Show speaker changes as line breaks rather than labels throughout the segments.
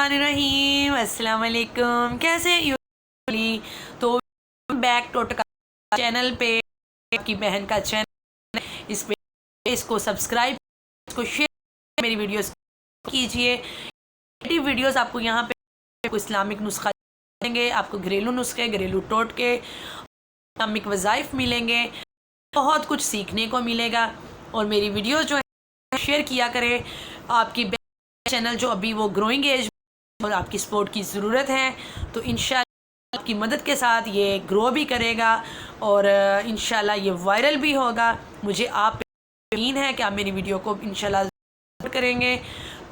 बिस्मिल्लाहिर्रहमानिर्रहीम। अस्सलाम वालेकुम। कैसे तो बैक टोटका चैनल पे, आपकी बहन का चैनल, इस पे इसको सब्सक्राइब, इसको शेयर, मेरी वीडियोस कीजिए। वीडियोस आपको यहाँ पे इस्लामिक नुस्खा मिलेंगे, आपको घरेलू नुस्खे, घरेलू टोटके, इस्लामिक वज़ाइफ मिलेंगे, बहुत कुछ सीखने को मिलेगा। और मेरी वीडियो जो है शेयर किया करें। आपकी चैनल जो अभी वो ग्रोइंग एज और आपकी सपोर्ट की ज़रूरत है, तो इंशाल्लाह आपकी मदद के साथ ये ग्रो भी करेगा और इंशाल्लाह ये वायरल भी होगा। मुझे आप यकीन है कि आप मेरी वीडियो को इंशाल्लाह करेंगे।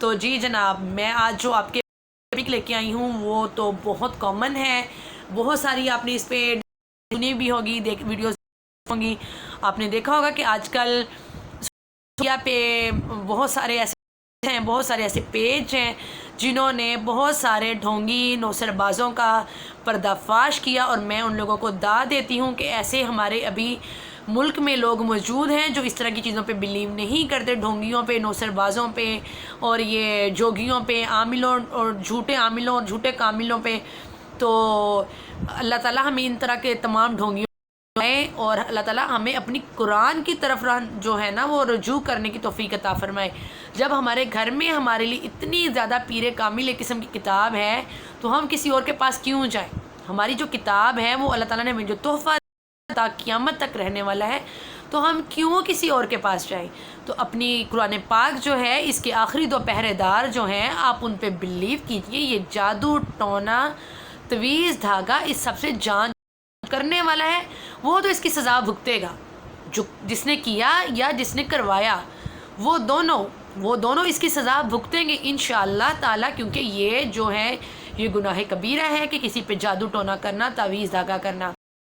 तो जी जनाब, मैं आज जो आपके टॉपिक लेके आई हूँ वो तो बहुत कॉमन है, बहुत सारी आपने इस पर सुनी भी होगी, वीडियोस होंगी। आपने देखा होगा कि आजकल सोशल पे बहुत सारे ऐसे पेज हैं जिन्होंने बहुत सारे ढोंगी नौसरबाज़ों का पर्दाफाश किया, और मैं उन लोगों को दाद देती हूँ कि ऐसे हमारे अभी मुल्क में लोग मौजूद हैं जो इस तरह की चीज़ों पे बिलीव नहीं करते, ढोंगियों पे, नौसरबाज़ों पे और ये जोगियों पे, आमिलों और झूठे आमिलों और झूठे कामिलों पे। तो अल्लाह ताला हमें इन तरह के तमाम ढोंगियों और अल्लाह ताला हमें अपनी कुरान की तरफ जो है ना वो रुजू करने की तौफीक अता फरमाए। जब हमारे घर में हमारे लिए इतनी ज़्यादा पीरे कामिल किस्म की किताब है तो हम किसी और के पास क्यों जाएं? हमारी जो किताब है वो अल्लाह ताला ने हमें जो तोहफ़ा क़यामत तक रहने वाला है, तो हम क्यों किसी और के पास जाएं? तो अपनी कुरान पाक जो है, इसके आखिरी 2 पहरेदार जो हैं, आप उन पे बिलीव कीजिए। ये जादू टोना तवीज़ धागा इस सबसे जान करने वाला है, वो तो इसकी सज़ा भुगतेगा। जो जिसने किया या जिसने करवाया, वो दोनों इसकी सज़ा भुगतेंगे इंशाअल्लाह ताला, क्योंकि ये जो है ये गुनाह कबीरा है कि किसी पे जादू टोना करना, तावीज़ धागा करना,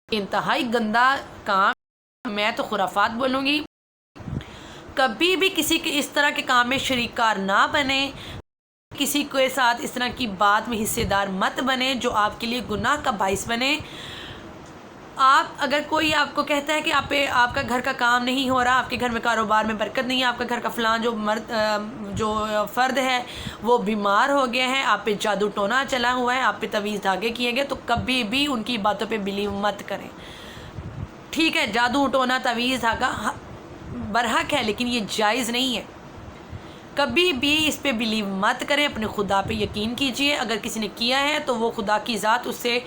इंतहाई गंदा काम। मैं तो खुराफात बोलूँगी। कभी भी किसी के इस तरह के काम में शरीकार ना बने, किसी के साथ इस तरह की बात में हिस्सेदार मत बने जो आपके लिए गुनाह का बाइस बने। आप अगर कोई आपको कहता है कि आपका घर का काम नहीं हो रहा, आपके घर में कारोबार में बरकत नहीं है, आपका घर का फ़लाँ जो फ़र्द है वो बीमार हो गया है, आप पे जादू टोना चला हुआ है, आप पे तवीज़ धागे किए गए, तो कभी भी उनकी बातों पे बिलीव मत करें। ठीक है, जादू टोना तवीज़ धागा बरहक है, लेकिन ये जायज़ नहीं है। कभी भी इस पे बिलीव मत करें। अपने खुदा पे यकीन कीजिए। अगर किसी ने किया है तो वो खुदा की ज़ात उससे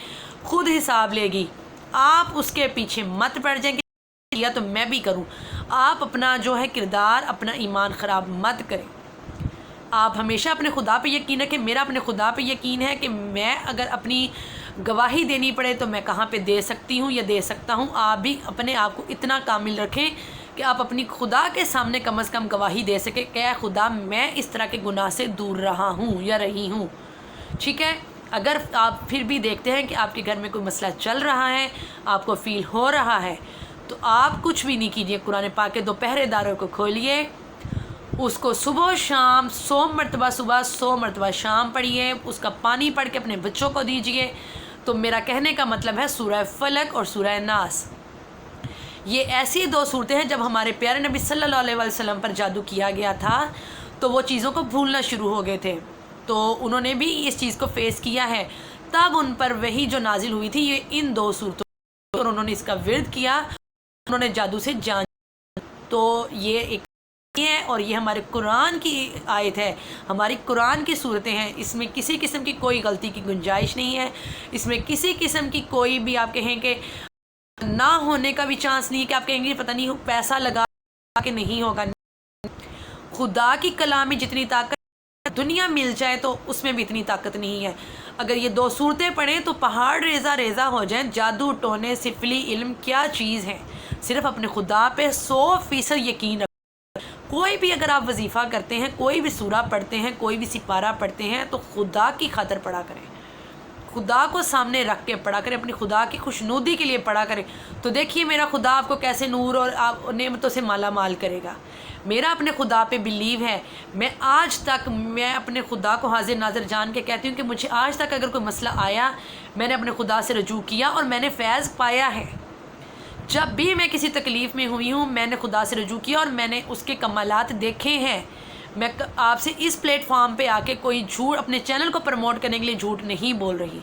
खुद हिसाब लेगी। आप उसके पीछे मत पड़ जाएं कि या तो मैं भी करूं। आप अपना जो है किरदार, अपना ईमान ख़राब मत करें। आप हमेशा अपने खुदा पे यकीन रखें। मेरा अपने खुदा पे यकीन है कि मैं अगर अपनी गवाही देनी पड़े तो मैं कहाँ पे दे सकती हूँ या दे सकता हूँ। आप भी अपने आप को इतना कामिल रखें कि आप अपनी खुदा के सामने कम अज़ कम गवाही दे सकें कि खुदा मैं इस तरह के गुनाह से दूर रहा हूँ या रही हूँ। ठीक है। अगर आप फिर भी देखते हैं कि आपके घर में कोई मसला चल रहा है, आपको फ़ील हो रहा है, तो आप कुछ भी नहीं कीजिए। कुरान पाक के 2 पहरेदारों को खोलिए, उसको सुबह शाम 100 मरतबा सुबह 100 मरतबा शाम पढ़िए, उसका पानी पढ़ के अपने बच्चों को दीजिए। तो मेरा कहने का मतलब है सूरह फलक और सूरह नास, ये ऐसी 2 सूरतें हैं। जब हमारे प्यारे नबी सल्लल्लाहु अलैहि वसल्लम पर जादू किया गया था तो वो चीज़ों को भूलना शुरू हो गए थे, तो उन्होंने भी इस चीज़ को फेस किया है। तब उन पर वही जो नाजिल हुई थी ये इन 2 सूरतों, और उन्होंने इसका विर्द किया, उन्होंने जादू से जान। तो ये एक है और ये हमारे कुरान की आयत है, हमारी कुरान की सूरतें हैं। इसमें किसी किस्म की कोई गलती की गुंजाइश नहीं है। इसमें किसी किस्म की कोई भी आप कहें कि ना होने का भी चांस नहीं है कि आप कहेंगे पता नहीं पैसा लगा के नहीं होगा। खुदा की कलाम में जितनी ताकत दुनिया मिल जाए तो उसमें भी इतनी ताकत नहीं है। अगर ये 2 सूरतें पढ़ें तो पहाड़ रेज़ा रेज़ा हो जाएं। जादू टोने सिफली इल्म क्या चीज़ है। सिर्फ अपने खुदा पे 100% यकीन रखें। कोई भी अगर आप वजीफ़ा करते हैं, कोई भी सूरा पढ़ते हैं, कोई भी सिपारा पढ़ते हैं, तो खुदा की खातर पढ़ा करें, खुदा को सामने रख के पढ़ा करें, अपनी खुदा की खुशनुदी के लिए पढ़ा करें। तो देखिए मेरा खुदा आपको कैसे नूर और आप नेमतों से माला माल करेगा। मेरा अपने खुदा पे बिलीव है। मैं आज तक अपने खुदा को हाजिर नाज़र जान के कहती हूँ कि मुझे आज तक अगर कोई मसला आया, मैंने अपने खुदा से रजू किया और मैंने फैज़ पाया है। जब भी मैं किसी तकलीफ़ में हुई हूँ, मैंने खुदा से रजू किया और मैंने उसके कमालात देखे हैं। میں آپ سے اس پلیٹ فارم پہ آ کے کوئی جھوٹ اپنے چینل کو پروموٹ کرنے کے لیے جھوٹ نہیں بول رہی.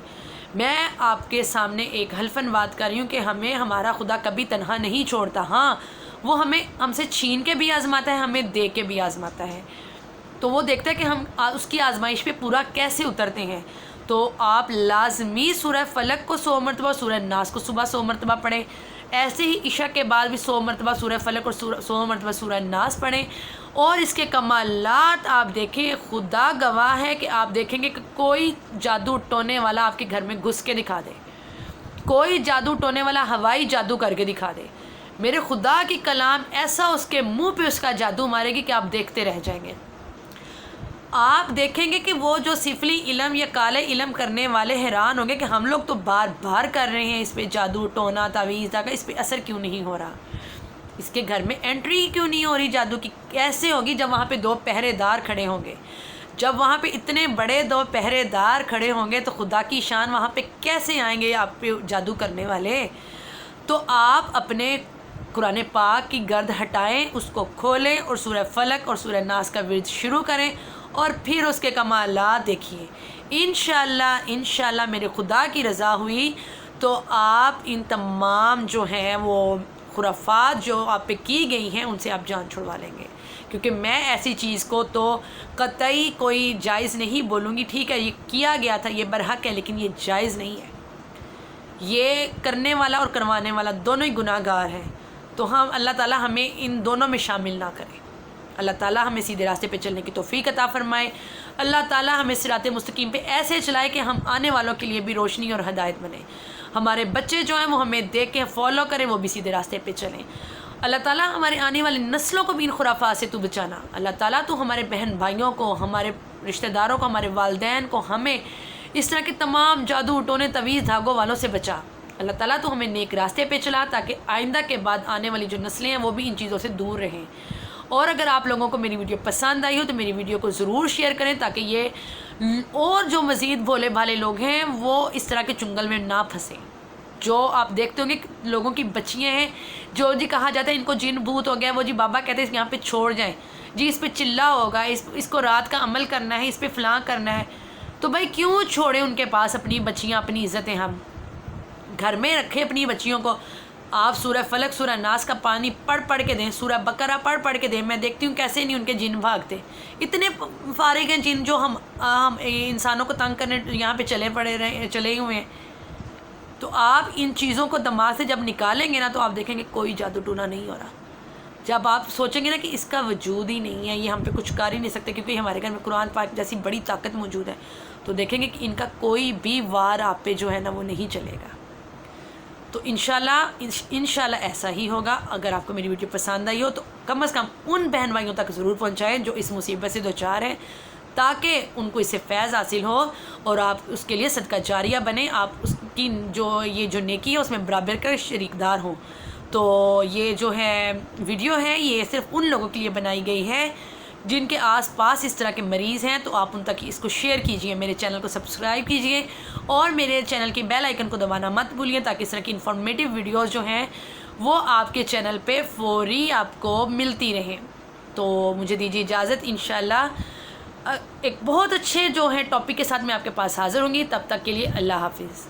میں آپ کے سامنے ایک حلفاً بات کر رہی ہوں کہ ہمیں ہمارا خدا کبھی تنہا نہیں چھوڑتا. ہاں وہ ہم سے چھین کے بھی آزماتا ہے, ہمیں دے کے بھی آزماتا ہے. تو وہ دیکھتا ہے کہ ہم اس کی آزمائش پہ پورا کیسے اترتے ہیں. تو آپ لازمی سورہ فلق کو 100 مرتبہ, سورہ ناس کو صبح 100 مرتبہ پڑھیں. ایسے ہی عشاء کے بعد بھی 100 مرتبہ سورہ فلق اور 100 مرتبہ سورہ ناس پڑھیں. اور اس کے کمالات آپ دیکھیں, خدا گواہ ہے کہ آپ دیکھیں گے کہ کوئی جادو ٹونے والا آپ کے گھر میں گھس کے دکھا دے, کوئی جادو ٹونے والا ہوائی جادو کر کے دکھا دے. میرے خدا کی کلام ایسا اس کے منہ پہ اس کا جادو مارے گی کہ آپ دیکھتے رہ جائیں گے. آپ دیکھیں گے کہ وہ جو سفلی علم یا کالے علم کرنے والے حیران ہوں گے کہ ہم لوگ تو بار بار کر رہے ہیں, اس پہ جادو ٹونا تعویذ دھاگا, اس پہ اثر کیوں نہیں ہو رہا, اس کے گھر میں انٹری کیوں نہیں ہو رہی جادو کی. کیسے ہوگی جب وہاں پہ 2 پہرے دار کھڑے ہوں گے, جب وہاں پہ اتنے بڑے 2 پہرے دار کھڑے ہوں گے تو خدا کی شان وہاں پہ کیسے آئیں گے آپ پہ جادو کرنے والے. تو آپ اپنے قرآن پاک کی گرد ہٹائیں, اس کو کھولیں اور سورہ فلق اور سورہ ناس کا ورد شروع کریں اور پھر اس کے کمالات دیکھیے. انشاءاللہ میرے خدا کی رضا ہوئی تو آپ ان تمام جو ہیں وہ خرافات جو آپ پہ کی گئی ہیں ان سے آپ جان چھڑوا لیں گے. کیونکہ میں ایسی چیز کو تو قطعی کوئی جائز نہیں بولوں گی. ٹھیک ہے یہ کیا گیا تھا, یہ برحق ہے, لیکن یہ جائز نہیں ہے. یہ کرنے والا اور کروانے والا دونوں ہی گناہ گار ہیں. تو ہم اللہ تعالیٰ ہمیں ان دونوں میں شامل نہ کرے. اللہ تعالیٰ ہمیں سیدھے راستے پہ چلنے کی توفیق عطا فرمائے. اللہ تعالیٰ ہمیں صراط مستقیم پہ ایسے چلائے کہ ہم آنے والوں کے لیے بھی روشنی اور ہدایت بنیں. ہمارے بچے جو ہیں وہ ہمیں دیکھ کے فالو کریں, وہ بھی سیدھے راستے پہ چلیں. اللہ تعالیٰ ہمارے آنے والی نسلوں کو بھی ان خرافات سے تو بچانا. اللہ تعالیٰ تو ہمارے بہن بھائیوں کو, ہمارے رشتہ داروں کو, ہمارے والدین کو, ہمیں اس طرح کے تمام جادو ٹونے تعویذ دھاگوں والوں سے بچا. اللہ تعالیٰ تو ہمیں نیک راستے پہ چلا تاکہ آئندہ کے بعد آنے والی جو نسلیں ہیں وہ بھی ان چیزوں سے دور رہیں. اور اگر آپ لوگوں کو میری ویڈیو پسند آئی ہو تو میری ویڈیو کو ضرور شیئر کریں تاکہ یہ اور جو مزید بھولے بھالے لوگ ہیں وہ اس طرح کے چنگل میں نہ پھنسیں. جو آپ دیکھتے ہوں گے لوگوں کی بچیاں ہیں جو جی کہا جاتا ہے ان کو جن بھوت ہو گیا, وہ جی بابا کہتے ہیں یہاں پہ چھوڑ جائیں, جی اس پہ چلا ہوگا, اس کو رات کا عمل کرنا ہے, اس پہ فلاں کرنا ہے. تو بھائی کیوں چھوڑیں ان کے پاس اپنی بچیاں, اپنی عزتیں. ہم گھر میں رکھیں اپنی بچیوں کو. آپ سورہ فلق سورہ ناس کا پانی پڑھ کے دیں, سورہ بقرہ پڑھ کے دیں. میں دیکھتی ہوں کیسے نہیں ان کے جن بھاگتے. اتنے فارغ ہیں جن جو ہم انسانوں کو تنگ کرنے یہاں پہ چلے ہوئے ہیں. تو آپ ان چیزوں کو دماغ سے جب نکالیں گے نا تو آپ دیکھیں گے کوئی جادو ٹونا نہیں ہو رہا. جب آپ سوچیں گے نا کہ اس کا وجود ہی نہیں ہے, یہ ہم پہ کچھ کر ہی نہیں سکتے کیونکہ ہمارے گھر میں قرآن پاک جیسی بڑی طاقت موجود ہے, تو دیکھیں گے کہ ان کا کوئی بھی وار آپ پہ جو ہے نا وہ نہیں چلے گا. تو انشاءاللہ ایسا ہی ہوگا. اگر آپ کو میری ویڈیو پسند آئی ہو تو کم از کم ان بہن بھائیوں تک ضرور پہنچائیں جو اس مصیبت سے دوچار ہیں تاکہ ان کو اس سے فیض حاصل ہو اور آپ اس کے لیے صدقہ جاریہ بنیں. آپ اس کی یہ جو نیکی ہے اس میں برابر کا شریک دار ہوں. تو یہ جو ہے ویڈیو ہے یہ صرف ان لوگوں کے لیے بنائی گئی ہے جن کے آس پاس اس طرح کے مریض ہیں. تو آپ ان تک اس کو شیئر کیجئے, میرے چینل کو سبسکرائب کیجئے اور میرے چینل کی بیل آئیکن کو دبانا مت بھولیے تاکہ اس طرح کی انفارمیٹیو ویڈیوز جو ہیں وہ آپ کے چینل پہ فوری آپ کو ملتی رہیں. تو مجھے دیجیے اجازت. انشاءاللہ ایک بہت اچھے جو ہے ٹاپک کے ساتھ میں آپ کے پاس حاضر ہوں گی. تب تک کے لیے اللہ حافظ.